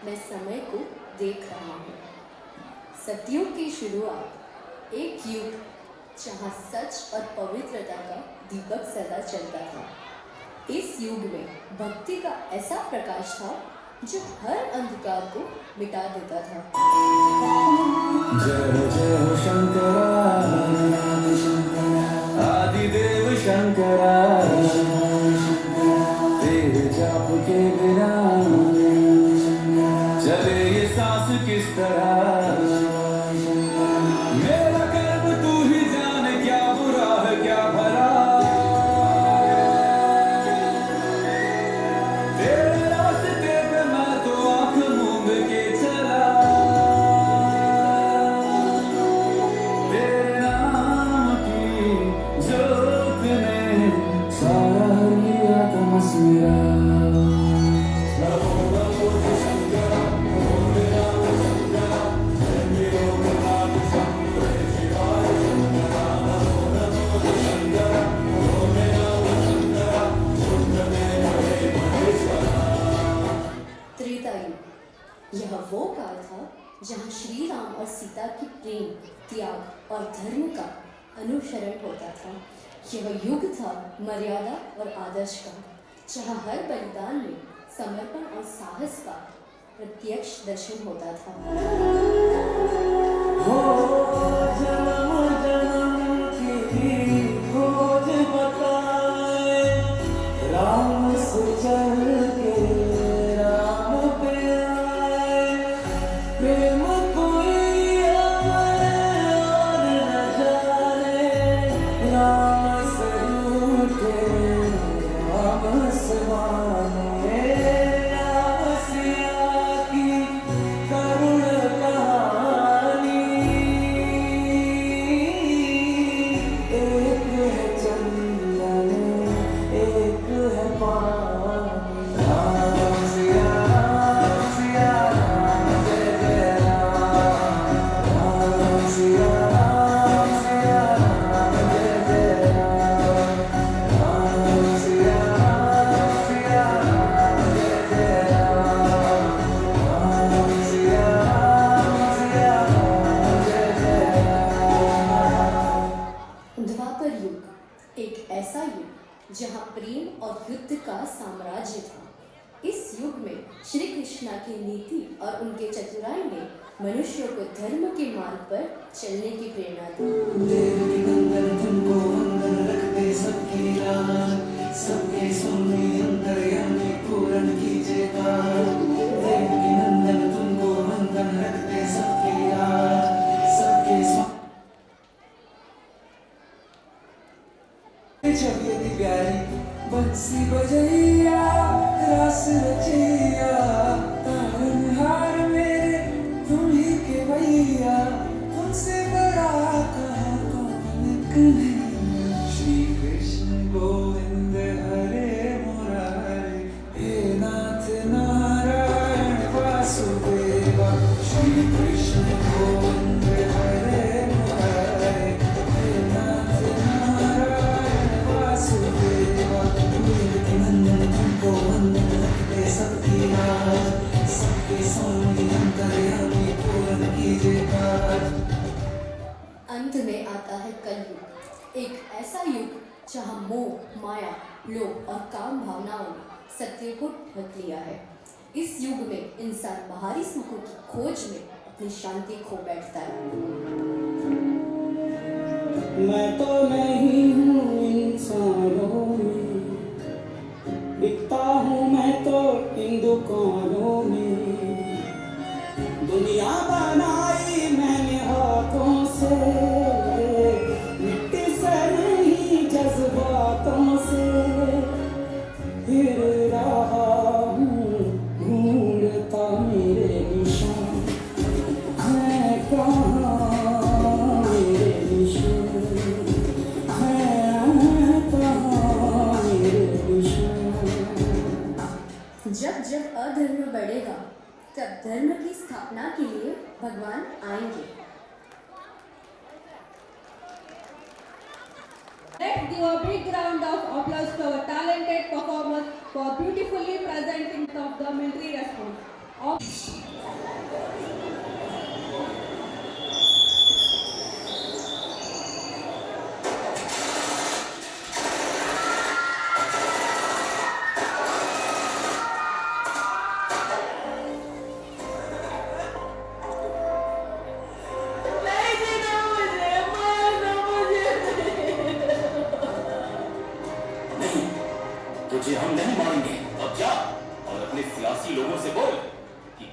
मैं समय को देख रहा हूँ। सतयुग की शुरुआत एक युग जहाँ सच और पवित्रता का दीपक सदा चलता था। इस युग में भक्ति का ऐसा प्रकाश था जो हर अंधकार को मिटा देता था। जय जय शंकरा आदिदेव शंकरा, तेरे जाप के बिना चले ये सांस किस तरह। मेरा कर्म तू ही जाने, क्या बुरा है क्या भला। तेरे रास्ते पे मैं तो आंख मूंद के चला। तेरे नाम की जोत ने सारा लिया तमस मेरा। त्रेता युग यह वो काल था जहाँ श्री राम और सीता की प्रेम, त्याग और धर्म का अनुसरण होता था। यह युग था मर्यादा और आदर्श का, जहाँ हर बलिदान में समर्पण और साहस का प्रत्यक्ष दर्शन होता था। राम से चल के राम पे आए, प्रेम कोई और न जाने। राम से रूठे राम से माने, राम सिया की करुण कहानी। एक है चंदन एक है पानी। राम सिया राम जय जय राम। राम सिया राम जय जय राम। राम सिया राम जय जय राम। राम सिया राम जय जय राम। द्वापर युग एक ऐसा युग जहाँ प्रेम और युद्ध का साम्राज्य था। इस युग में श्री कृष्णा की नीति और उनके चतुराई ने मनुष्यों को धर्म के मार्ग पर चलने की प्रेरणा दी। देवकी नंदन तुमको वंदन रखते सबकी राज, सबके स्वामी अंतर्यामी पूर्ण कीजिए काज। देवकी नंदन तुमको वंदन रखते सबकी राज, सबके स्वामी। छवि प्यारी बंसी बजैया रास रचैया, तारनहार मेरे तुम ही के भैया। तुमसे बड़ा कहाँ कौन कन्हैया। श्री कृष्ण गोविंद हरे मुरारे, हे नाथ नारायण वासुदेवा। श्री कृष्ण गोविंद हरे मुरारे, हे नाथ नारायण वासुदेवा। देवकी नंदन तुमको वंदन रखते सबकी राज, सबके स्वामी अंतर्यामी पूर्ण कीजिए काज। अंत में आता है कलयुग, एक ऐसा युग जहाँ मोह, माया, लोभ और काम भावनाओं ने सत्य को ढक लिया है। इस युग में इंसान बाहरी सुखों की खोज में अपनी शांति खो बैठता है। मैं तो नहीं हूँ इंसानों में, बिकता हूँ मैं तो इन दुकानों में। दुनिया बनाई मैंने हाथों से, मिट्टी से नहीं जज्बातों से। फिर रहा हूँ ढूंढता मेरे निशान, है कहाँ मेरे निशान, है कहाँ मेरे निशान। जब जब अधर्म बढ़ेगा तब धर्म की स्थापना के लिए भगवान आएंगे। Let's give a big round of applause to our talented performers for beautifully presenting of the military response.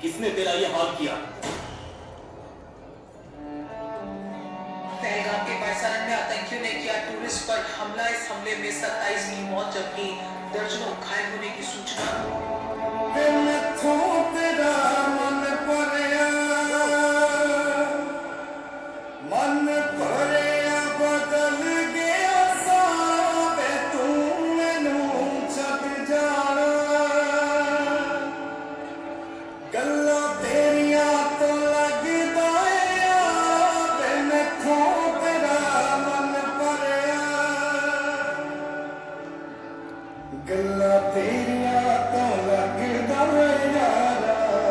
किसने तेरा ये हाल किया? पहलगाम के पायसारन में आतंकियों ने किया टूरिस्ट पर हमला। इस हमले में 27 की मौत जबकि दर्जनों घायल होने की सूचना। गल्ला तेरिया तो लगदा यारा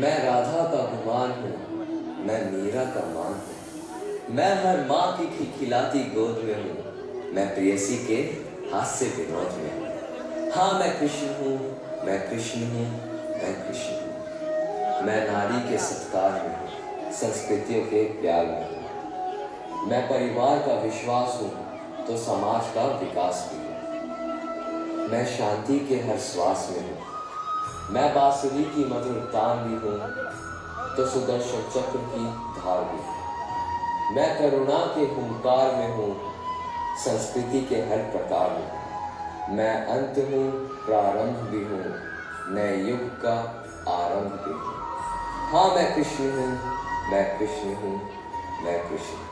मैं राधा का गुमान हूँ, मैं मीरा का मान हूँ। मैं हर माँ की खिलखिलाती गोद में हूँ, मैं प्रेयसी के हास्य विनोद में हूँ। हाँ मैं कृष्ण हूँ, मैं कृष्ण हूँ, मैं कृष्ण हूँ। मैं नारी के सत्कार में हूँ, संस्कृतियों के प्यार में हूँ। मैं परिवार का विश्वास हूँ तो समाज का विकास भी हूँ। मैं शांति के हर श्वास में हूँ, मैं बांसुरी की मधुर तान भी हूँ तो सुदर्शन चक्र की धार भी हूँ। मैं करुणा के हुंकार में हूँ, संस्कृति के हर प्रकार में हूँ। मैं अंत हूँ, प्रारंभ भी हूँ, नए युग का आरंभ भी हूँ। हाँ मैं कृष्ण हूँ, मैं कृष्ण हूँ, मैं कृष्ण हूँ।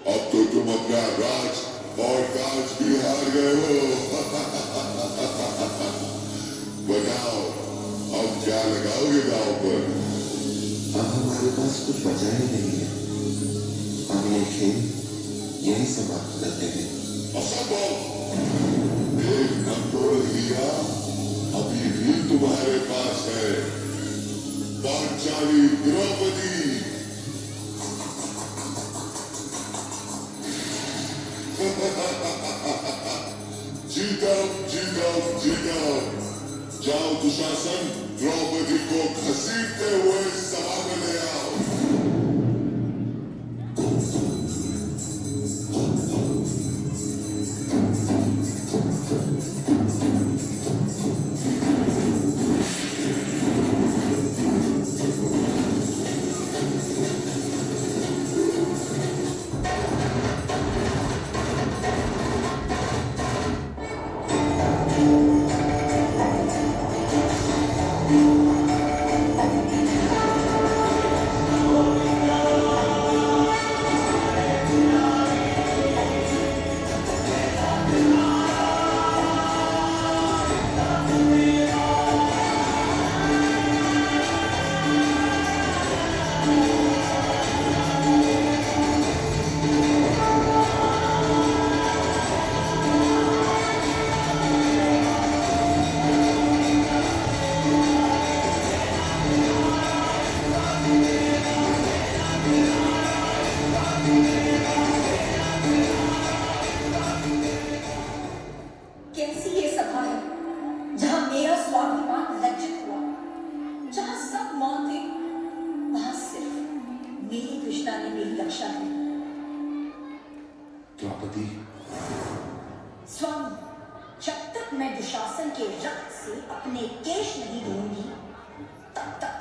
अब तो तुम अपना राज और काज भी हार गए हो। बताओ अब क्या लगाओगे गांव पर? अब हमारे पास कुछ बचा ही नहीं है। हम ये खेल यही समाप्त करते हैं। असंभव! एक नंबर हीरा अभी भी तुम्हारे पास है, पांचाली द्रौपदी। जीतम जीतम जीतम। जाओ दुशासन, द्रौपदी को घसीटते हुए सभा में ले आओ। द्रौपदी, स्वामी, जब तक मैं दुशासन के रक्त से अपने केश नहीं धोऊंगी, तब तक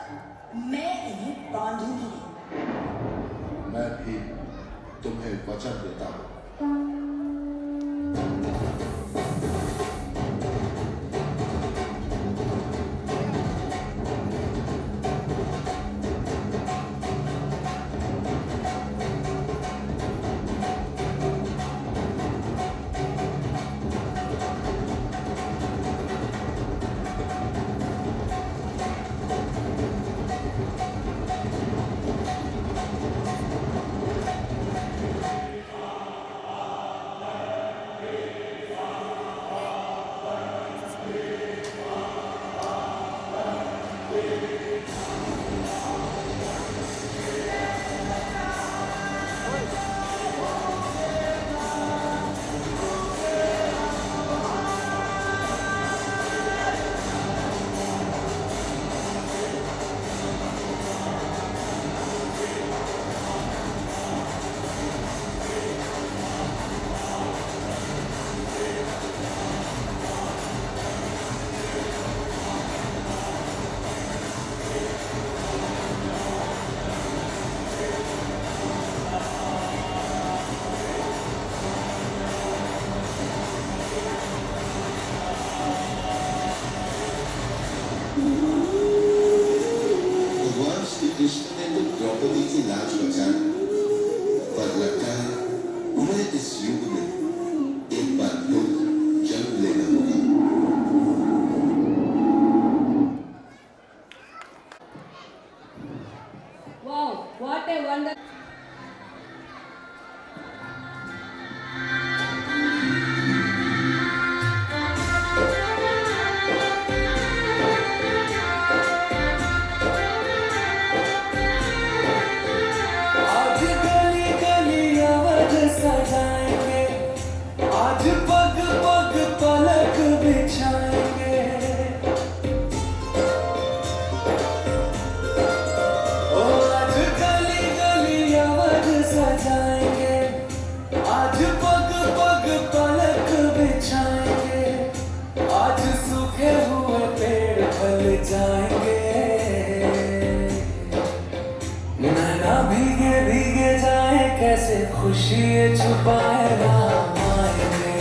मैं इन्हें बांधूंगी नहीं। मैं भी तुम्हें वचन देता हूँ। खुशी छुपाएगा मायने,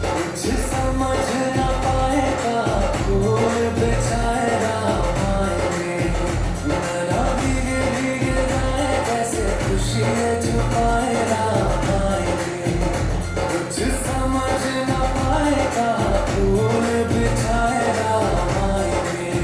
कुछ समझ न पाएगा फूल बिछाएगा मायने, ना भीगे भीगे जाए कैसे खुशी छुपाएगा मायने, कुछ समझ न पाएगा फूल बिछाएगा मायने।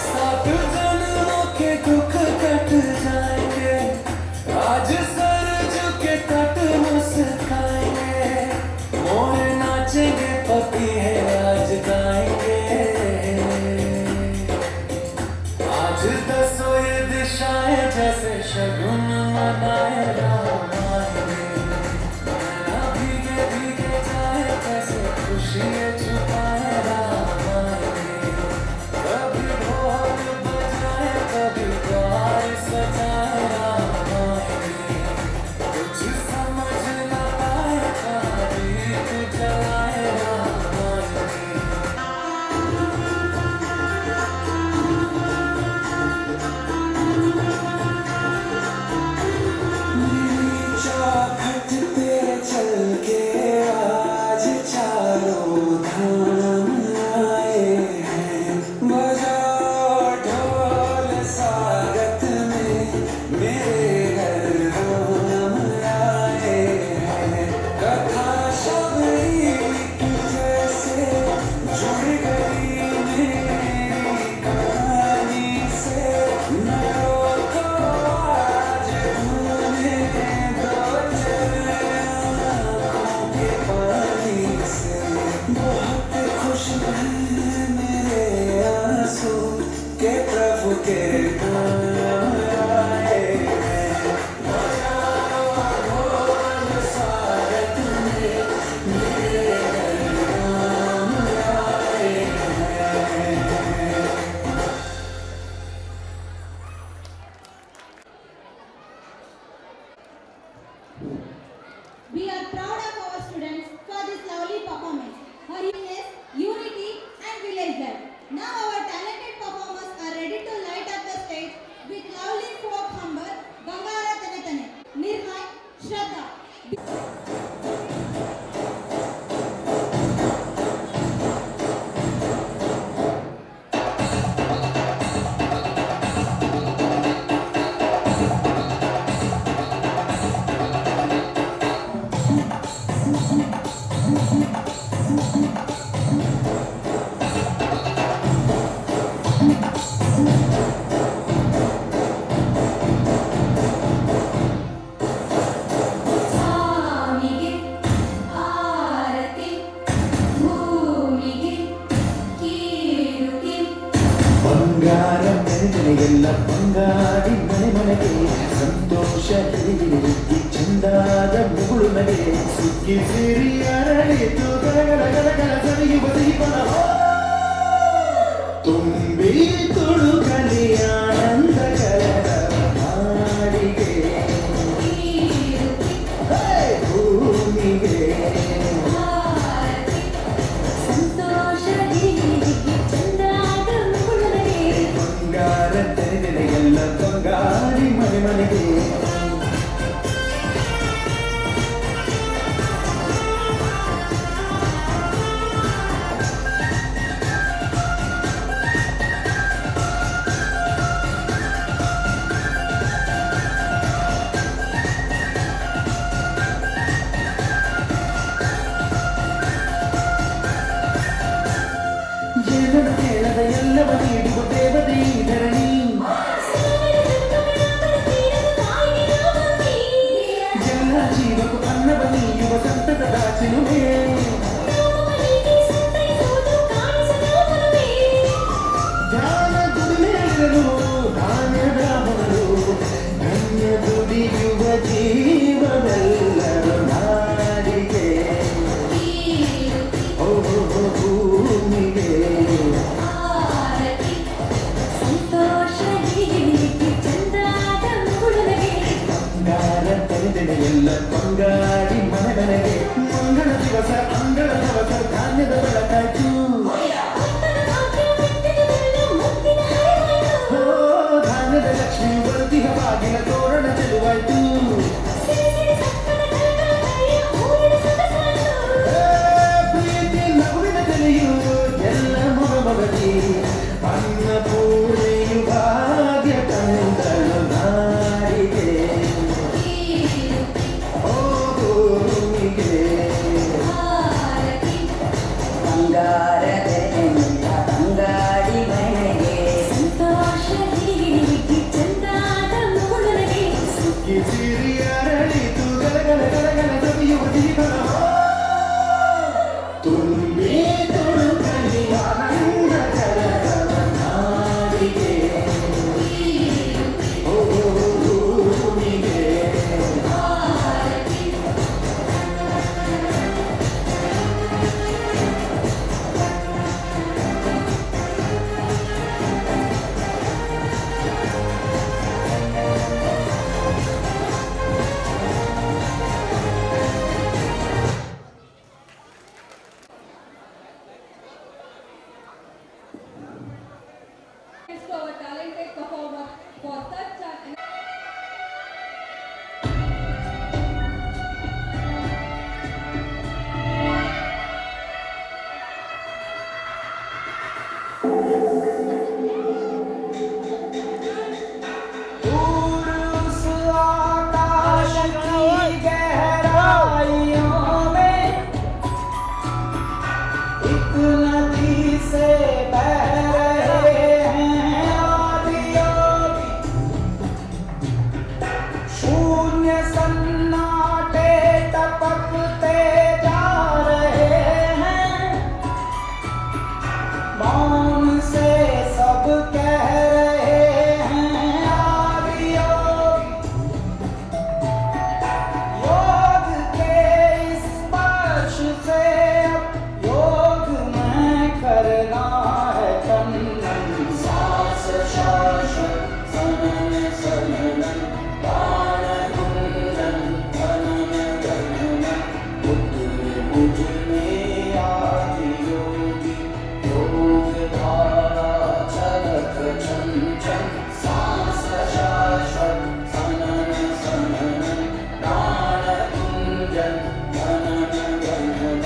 सात जन्मों के दुख कट जाएंगे, आज सर झुके तट मुस्काएंगे, मोर नाचेंगे पपी है आज गाएंगे, आज दसों ये दिशाएं जैसे शगुन मनाएगा मायने, ना भीगे भीगे जाए कैसे खुशी छुपाएगा मायने, कभी ढोल बजाए कभी द्वार सजाएगा मायने, कुछ समझ न पाएगा दीप जलाएगा मायने। चौखट पे चल के आज चारों धाम आए हैं, बजाओ ढोल स्वागत में मेरे घर हम आए हैं, कथा शबरी की जैसे जुड़ गई मेरी कहानी से, न रोको आज घूमने दो चले आँखों के पानी से, बहुत खुश हैं मेरे आंसू के प्रभु के गाम आए हैं, बजाओ ढोल स्वागत में मेरे घर हम आए हैं। We are proud of our students for this lovely performance. Happiness, unity and village life. Now our talented performers are ready to light up the stage with lovely folk number Bangara Tane Tane. Nirmay, Shraddha. स्वामिगे आरती भूमिगे कीर्ति ಬಂಗಾರ ಬೆಳಗನೆಲ್ಲ ಬಂಗಾರಿ ಮನೆ ಮನೆಗೆ ಸಂತೋಷ ಹಿರಿದಿರಿದ್ದಿ ಚಂದಾದ ಮುಗುಳು ಮನೆ ಸುಗ್ಗಿ ಸಿರಿ ಅರಳಿತು ಗಲಗಲ ಗಲಗಲ ಸರಿಯುವ ದೀಪನ ತುಂಬಿ ತುಳುಕಲಿ ಆನಂದ ಕಲರವ ಹಾಡಿಗೆ ಭೂಮಿಗೆ ಆರತಿ ಸಂತೋಷ ಹಿರಿದಿಗೆ ಚಂದಾದ ಮುಗುಳುನಗೆ ಬಂಗಾರ ತೆರೆದೆಲ್ಲ ಬಂಗಾರಿ ಮನೆ ಮನೆಗೆ तुम भी तुम कहीं आनंद जगत नारिगे ओ भूमिगे Thanks to our talented performer for such an दूर उस आकाश की गहराइयों में एक नदी से बह रहे हैं आदियोगी शून्य सन्नाटे टपकते जा रहे हैं मौन से सब कह रहे हैं आदियोगी योग के इस स्पर्श से अब योग में करना है तन्मन सांस शासन सनन सनन प्राण गुंजन धनन गगनन उतर मुझ में आदि योगी योग धारा चलत छन छन सांस शासन सनन सनन प्राण गुंजन धनन गगनन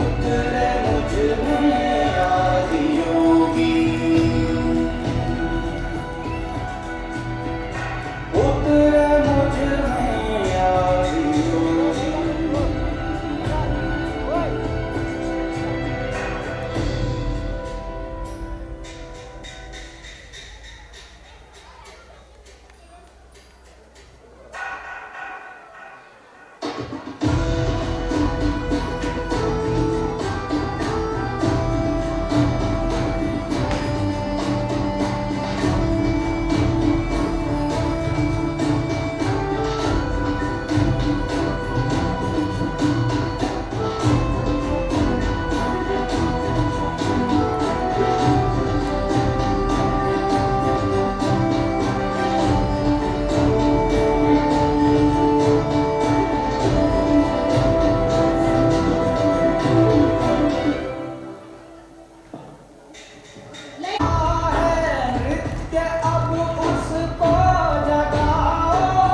उतरे मुझ में आदि योगी उतरे मुझ में आदि योगी नृत्य अब उसको जगाओ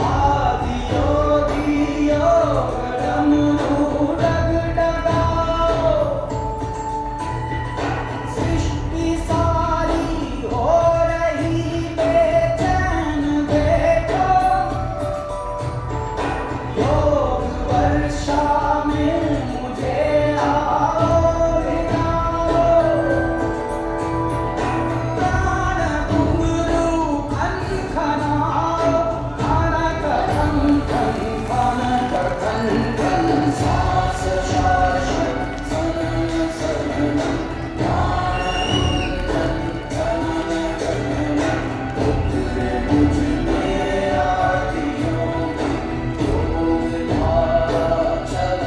आदि योगी योग डमरू डगडगाओ सृष्टि सारी हो रही बेचैन देखो योग वर्षा में मुझे आओ भिगाओ प्राण घुंघरू खन खनाओ खनक खन खन खनक खन खन सांस शासन सनन सनन प्राण गुंजन धनन गगनन उतरे मुझ में आदि योगी योग धारा चलत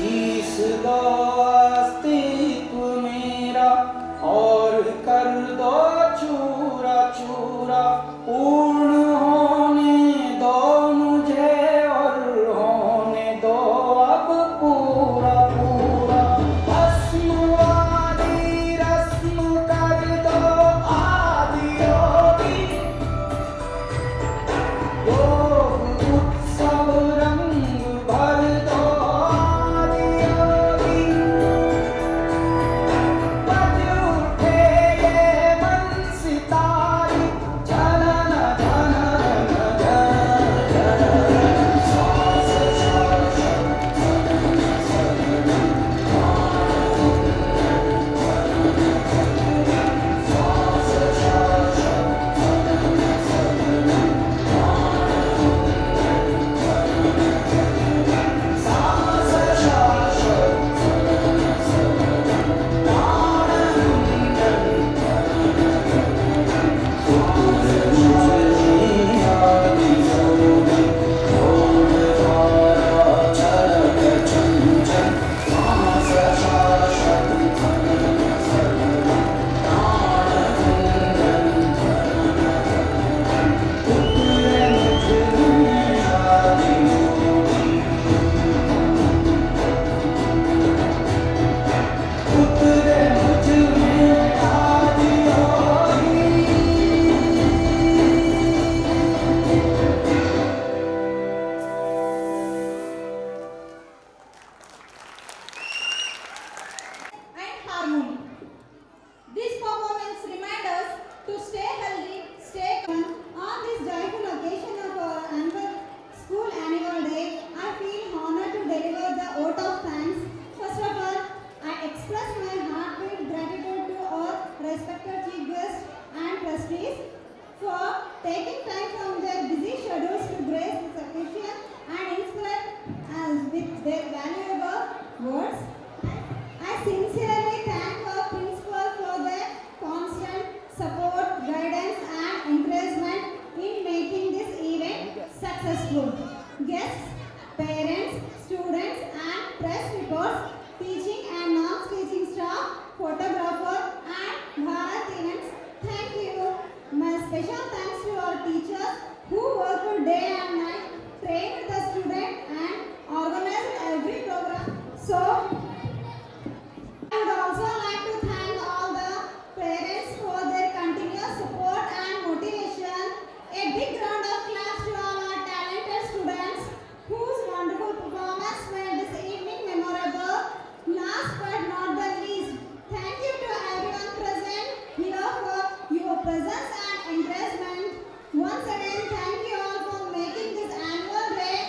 शीश दो अस्तित्व मेरा और कर दो चूरा चूरा, पूर्ण होने दो मुझे और होने दो अब पूरा पूरा। भस्म आदि रस्म कर दो आदि योगी, योग उत्सव रंग भर दो आदि योगी। बज उठे ये मन सितारे, झनन झनन झनन झनन। श्वास श्वास उतरे मुझ में आदि योगी। and harmony. This performance reminds us to stay healthy, stay calm. On this joyful occasion of our annual school annual day, I feel honored to deliver the vote of thanks. First of all, I express my heartfelt gratitude to our respected chief guests and trustees for taking time from their busy schedules to grace this occasion and inspire us with their valuable words. I sincerely thank our principal for their constant support, guidance and encouragement in making this event successful. Guests, parents, students and press reports, teaching and non-teaching staff, photographer and Bharat events, thank you. My special thanks to our teachers who worked day and night, trained the students and organized every program. So, I would also like to thank all the parents for their continuous support and motivation. A big round of applause to all our talented students whose wonderful performance made this evening memorable. Last but not the least, thank you to everyone present here for your presence and encouragement. Once again, thank you all for making this annual day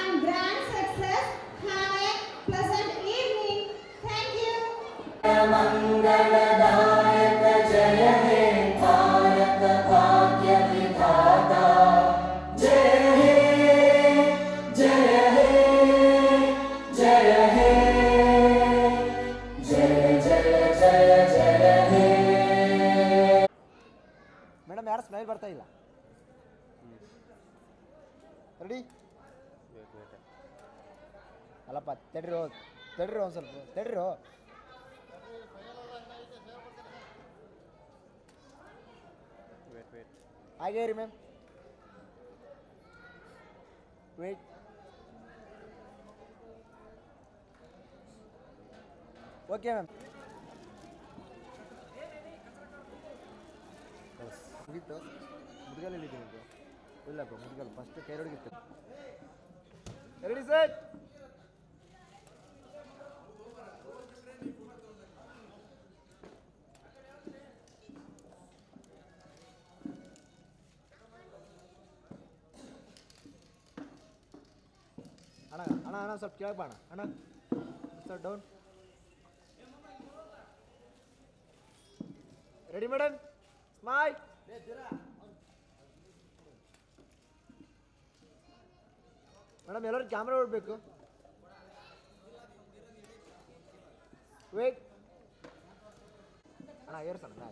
and grand success. Have a pleasant evening. Thank you. मंगलदायक जय हे भारत भाग्य विधाता, जय हे जय हे जय हे जय जय जय जय हे। ಮೇಡಮ್ ಯಾರು ಸ್ಮೈಲ್ ಬರ್ತಾ ಇಲ್ಲ. ರೆಡಿ ಅಲ್ಲಪ್ಪ, ತಡ್ರಿ ತಡ್ರಿ ಒಂದು ಸ್ವಲ್ಪ ತಡ್ರಿ. ಹಾಗೇ ರೀ ಮ್ಯಾಮ್, ವೇಟ್. ಓಕೆ ಮ್ಯಾಮ್, ಮುಗೀತು. ಮುದ್ಗಲಲ್ಲಿ ಇದ್ದೀನಿ ಇಲ್ಲಪ್ಪ, ಮುದ್ಗಲ್ ಫಸ್ಟ್ ಕೈ ಹೊಡಗಿತ್ತು. Ready sir? ಅಣ್ಣ ಅಣ್ಣ ಅಣ್ಣ ಸ್ವಲ್ಪ ಕೇಳಪ್ಪ ಅಣ್ಣ. ಅಣ್ಣ sir down. Ready madam? Smile. Madam ಎಲ್ಲರೂ ಕ್ಯಾಮ್ರಾ ಹೊಡಬೇಕು. ವೇಟ್ ಅಣ್ಣ, ಏರ್ಸಣ್ಣ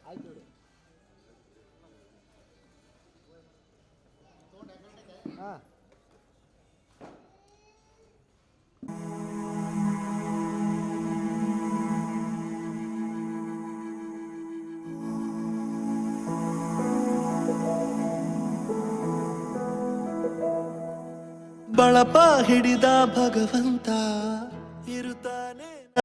ಆಯ್ತು ಬಿಡಿ. ಹಾಂ ಬಳಪ ಹಿಡಿದ ಭಗವಂತ ಇರುತ್ತ